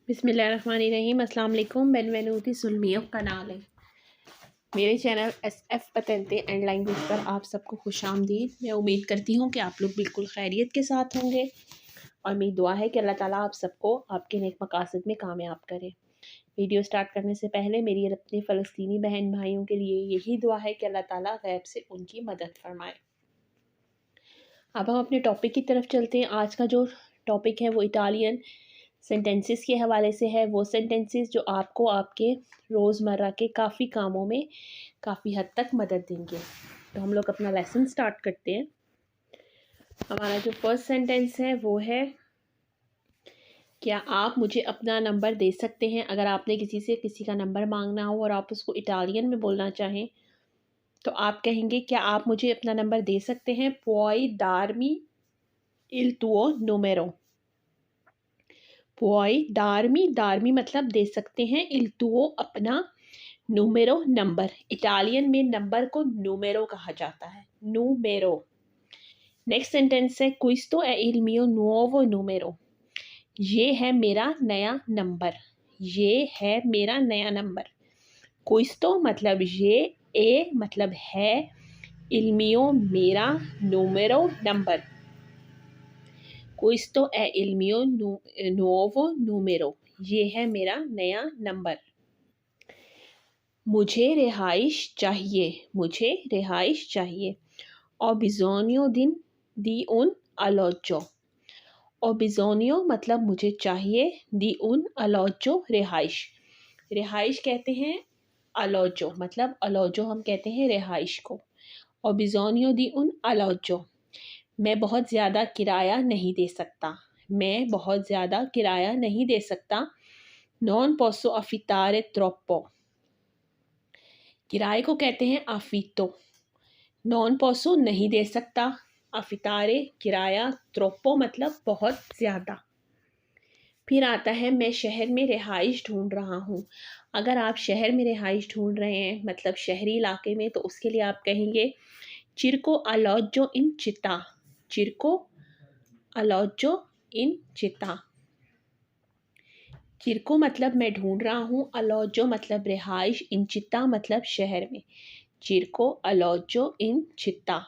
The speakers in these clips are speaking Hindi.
बिस्मिल्लाहिर्रहमानिर्रहीम। अस्सलाम वालेकुम। बेनवेनुती सुलमियों का नाल है मेरे channel SF Patante and language पर आप सबको खुशामदीद। मैं उम्मीद करती हूँ कि आप लोग बिल्कुल खैरियत के साथ होंगे और मेरी दुआ है कि अल्लाह ताला आप सबको आपके नेक मकासद में कामयाब करे। वीडियो स्टार्ट करने से पहले मेरी अपने फ़लस्तीनी बहन भाइयों के लिए यही दुआ है कि अल्लाह ताला गैब से उनकी मदद फरमाए। अब हम अपने टॉपिक की तरफ चलते हैं। आज का जो टॉपिक है वो इटालियन सेंटेंसेस के हवाले से है। वो सेंटेंसेस जो आपको आपके रोज़मर्रा के काफ़ी कामों में काफ़ी हद तक मदद देंगे। तो हम लोग अपना लेसन स्टार्ट करते हैं। हमारा जो फर्स्ट सेंटेंस है वो है, क्या आप मुझे अपना नंबर दे सकते हैं। अगर आपने किसी से किसी का नंबर मांगना हो और आप उसको इटालियन में बोलना चाहें तो आप कहेंगे, क्या आप मुझे अपना नंबर दे सकते हैं। पुoi darmi il tuo numero। पुoi darmi मतलब दे सकते हैं, il tuo अपना, numero नंबर। इटालियन में नंबर को numero कहा जाता है, numero। नेक्स्ट सेंटेंस है, questo è il mio nuovo numero। ये है मेरा नया नंबर। ये है मेरा नया नंबर। questo मतलब ये, ए मतलब है, il mio मेरा, numero number. questo è il mio nuovo numero। ये है मेरा नया नंबर। मुझे रिहाइश चाहिए। मुझे रिहाइश चाहिए। Ho bisogno di un alloggio। Ho bisogno मतलब मुझे चाहिए, di un alloggio रिहाइश। रिहाइश कहते हैं alloggio, मतलब alloggio हम कहते हैं रिहाइश को। Ho bisogno di un alloggio। मैं बहुत ज़्यादा किराया नहीं दे सकता। मैं बहुत ज़्यादा किराया नहीं दे सकता। Non posso affittare troppo। किराए को कहते हैं affitto। Non posso नहीं दे सकता, affittare किराया, troppo मतलब बहुत ज़्यादा। फिर आता है, मैं शहर में रिहाइश ढूंढ रहा हूँ। अगर आप शहर में रिहाइश ढूंढ रहे हैं मतलब शहरी इलाके में, तो उसके लिए आप कहेंगे चिरको alloggio in città। Chirko alloggio in città। चिरको मतलब मैं ढूंढ रहा हूँ, alloggio मतलब रिहाइश, in città मतलब शहर में। चिरको alloggio in città।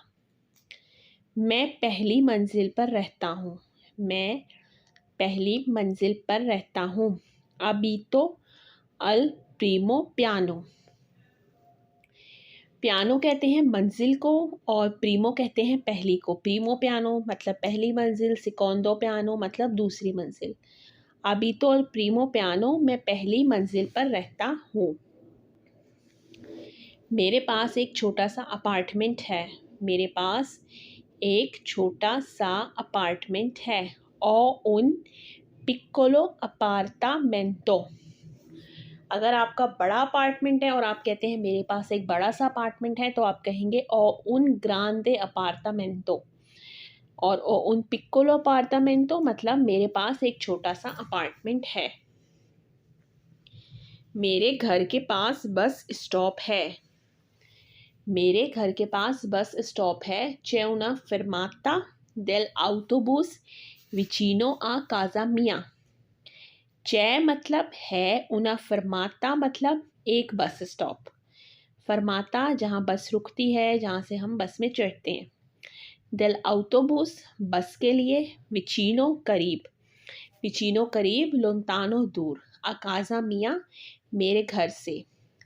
मैं पहली मंजिल पर रहता हूँ। मैं पहली मंजिल पर रहता हूँ। abito al primo piano। Piano कहते हैं मंजिल को और प्रीमो कहते हैं पहली को। प्रीमो पियानो मतलब पहली मंजिल, सेकोंडो पियानो मतलब दूसरी मंजिल। abito al primo piano मैं पहली मंजिल पर रहता हूँ। मेरे पास एक छोटा सा अपार्टमेंट है। मेरे पास एक छोटा सा अपार्टमेंट है। Ho un piccolo appartamento। अगर आपका बड़ा अपार्टमेंट है और आप कहते हैं मेरे पास एक बड़ा सा अपार्टमेंट है, तो आप कहेंगे Ho un grande appartamento। और Ho un piccolo appartamento मतलब मेरे पास एक छोटा सा अपार्टमेंट है। मेरे घर के पास बस स्टॉप है। मेरे घर के पास बस स्टॉप है। C'è una fermata dell'autobus vicino a casa mia। c'è मतलब है, una fermata मतलब एक बस स्टॉप। फरमाता जहाँ बस रुकती है, जहाँ से हम बस में चढ़ते हैं। dell'autobus बस के लिए, vicino करीब, vicino करीब, lontano दूर, a casa mia मेरे घर से।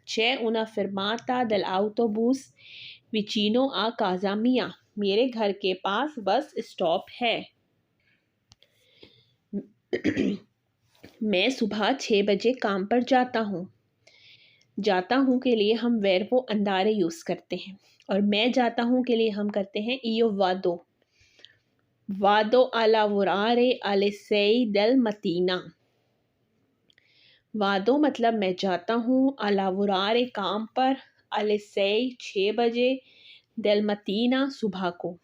c'è una fermata dell'autobus vicino a casa mia मेरे घर के पास बस स्टॉप है। मैं सुबह 6 बजे काम पर जाता हूँ। जाता हूँ के लिए हम वर्बो अंदारे यूज़ करते हैं और मैं जाता हूँ के लिए हम करते हैं io vado। vado a lavorare alle 6 del mattina। वादो मतलब मैं जाता हूँ, a lavorare काम पर, alle 6 6 बजे, del mattina सुबह को।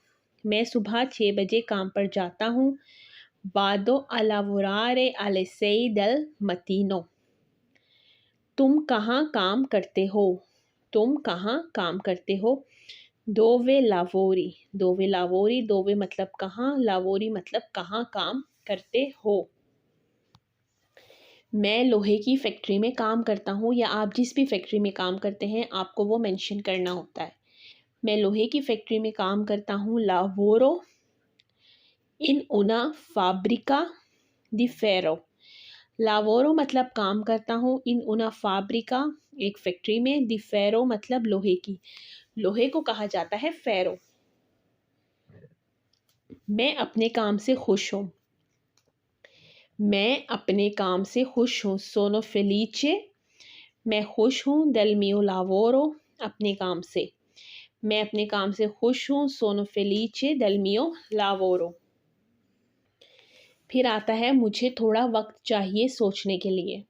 मैं सुबह 6 बजे काम पर जाता हूँ। vado a lavorare alle 6 del mattino। तुम कहाँ काम करते हो। तुम कहाँ काम करते हो। dove lavori। dove lavori, dove मतलब कहाँ, lavori मतलब कहाँ काम करते हो। मैं लोहे की फैक्ट्री में काम करता हूँ, या आप जिस भी फैक्ट्री में काम करते हैं आपको वो मेंशन करना होता है। मैं लोहे की फैक्ट्री में काम करता हूँ। लावोरो इन उना फैब्रिका दी फेरो। लावोरो मतलब काम करता हूँ, इन उना फैब्रिका एक फैक्ट्री में, दी फेरो मतलब लोहे की। लोहे को कहा जाता है फेरो। मैं अपने काम से खुश हूँ। मैं अपने काम से खुश हूँ। सोनो फेलिचे मैं खुश हूँ। डेल मियो लावोरो अपने काम से। मैं अपने काम से खुश हूँ। सोनो फेलिचे डेल मियो लावोरो। फिर आता है मुझे थोड़ा वक्त चाहिए सोचने के लिए।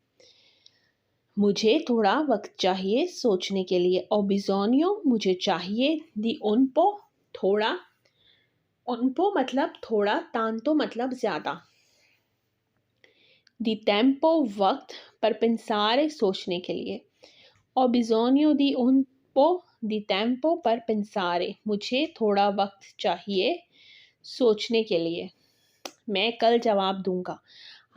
मुझे थोड़ा वक्त चाहिए सोचने के लिए। ओ बिजोनियो मुझे चाहिए। दी उनपो थोड़ा। उनपो मतलब थोड़ा, तांतो मतलब ज़्यादा। दी टेम्पो वक्त, पर पेंसारे सोचने के लिए। और बिजोनियो दी उनपो दी टेम्पो पर पेंसारे मुझे थोड़ा वक्त चाहिए सोचने के लिए। मैं कल जवाब दूंगा।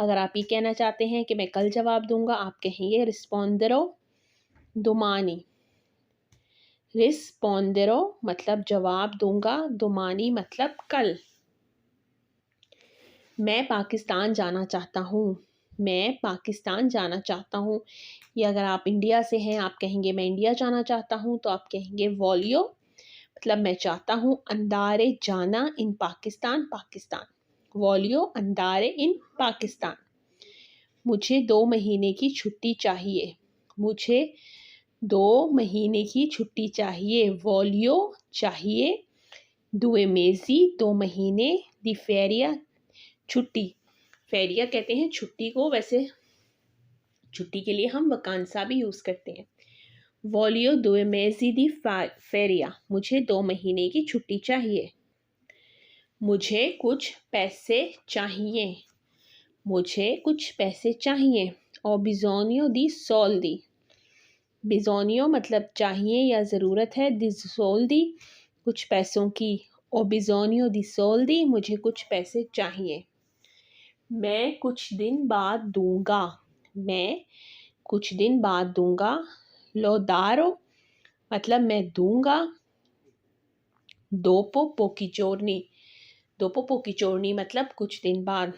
अगर आप ये कहना चाहते हैं कि मैं कल जवाब दूंगा, आप कहेंगे रिस्पोंडेरो दोमानी। रिस्पोंडेरो मतलब जवाब दूंगा, दोमानी मतलब कल। मैं पाकिस्तान जाना चाहता हूँ। मैं पाकिस्तान जाना चाहता हूँ। या अगर आप इंडिया से हैं आप कहेंगे मैं इंडिया जाना चाहता हूँ, तो आप कहेंगे वॉलियो मतलब मैं चाहता हूँ। अंदारे जाना इन पाकिस्तान, पाकिस्तान। वॉलियो अंदारे इन पाकिस्तान। मुझे 2 महीने की छुट्टी चाहिए। मुझे 2 महीने की छुट्टी चाहिए। वॉलियो चाहिए। 2 मेज़ी 2 महीने। दी फेरिया छुट्टी। फेरिया कहते हैं छुट्टी को, वैसे छुट्टी के लिए हम वकांसा भी यूज़ करते हैं। वॉलियो 2 मेज़ी दी फेरिया मुझे 2 महीने की छुट्टी चाहिए। मुझे कुछ पैसे चाहिए। मुझे कुछ पैसे चाहिए। और बिजोनियो दी सोल दी। बिजोनियो मतलब चाहिए या ज़रूरत है। दी सोल दी कुछ पैसों की। और बिजोनियो दी सोल दी मुझे कुछ पैसे चाहिए। मैं कुछ दिन बाद दूंगा। मैं कुछ दिन बाद दूंगा। लोदारो मतलब मैं दूंगा। दोपो पोकी चोरनी। दोपो पोकी चोरनी मतलब कुछ दिन बाद।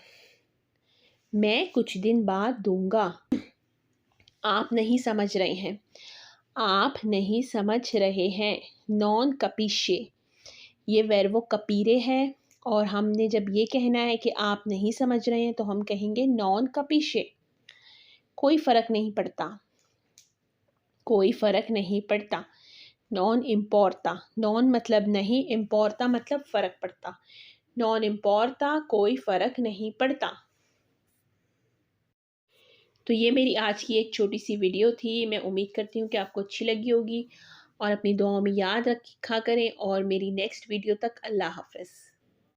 मैं कुछ दिन बाद दूंगा। आप नहीं समझ रहे हैं। आप नहीं समझ रहे हैं। नॉन कपीशे ये वर्बो कपीरे है, और हमने जब ये कहना है कि आप नहीं समझ रहे हैं तो हम कहेंगे नॉन कपीशे। कोई फ़र्क नहीं पड़ता। कोई फ़र्क नहीं पड़ता। नॉन इम्पोर्टा। नॉन मतलब नहीं, इम्पोर्टा मतलब फ़र्क पड़ता। नॉन इम्पोर्टा कोई फ़र्क नहीं पड़ता। तो ये मेरी आज की एक छोटी सी वीडियो थी। मैं उम्मीद करती हूँ कि आपको अच्छी लगी होगी, और अपनी दुआओं में याद रखा करें। और मेरी नेक्स्ट वीडियो तक अल्लाह हाफ़िज़।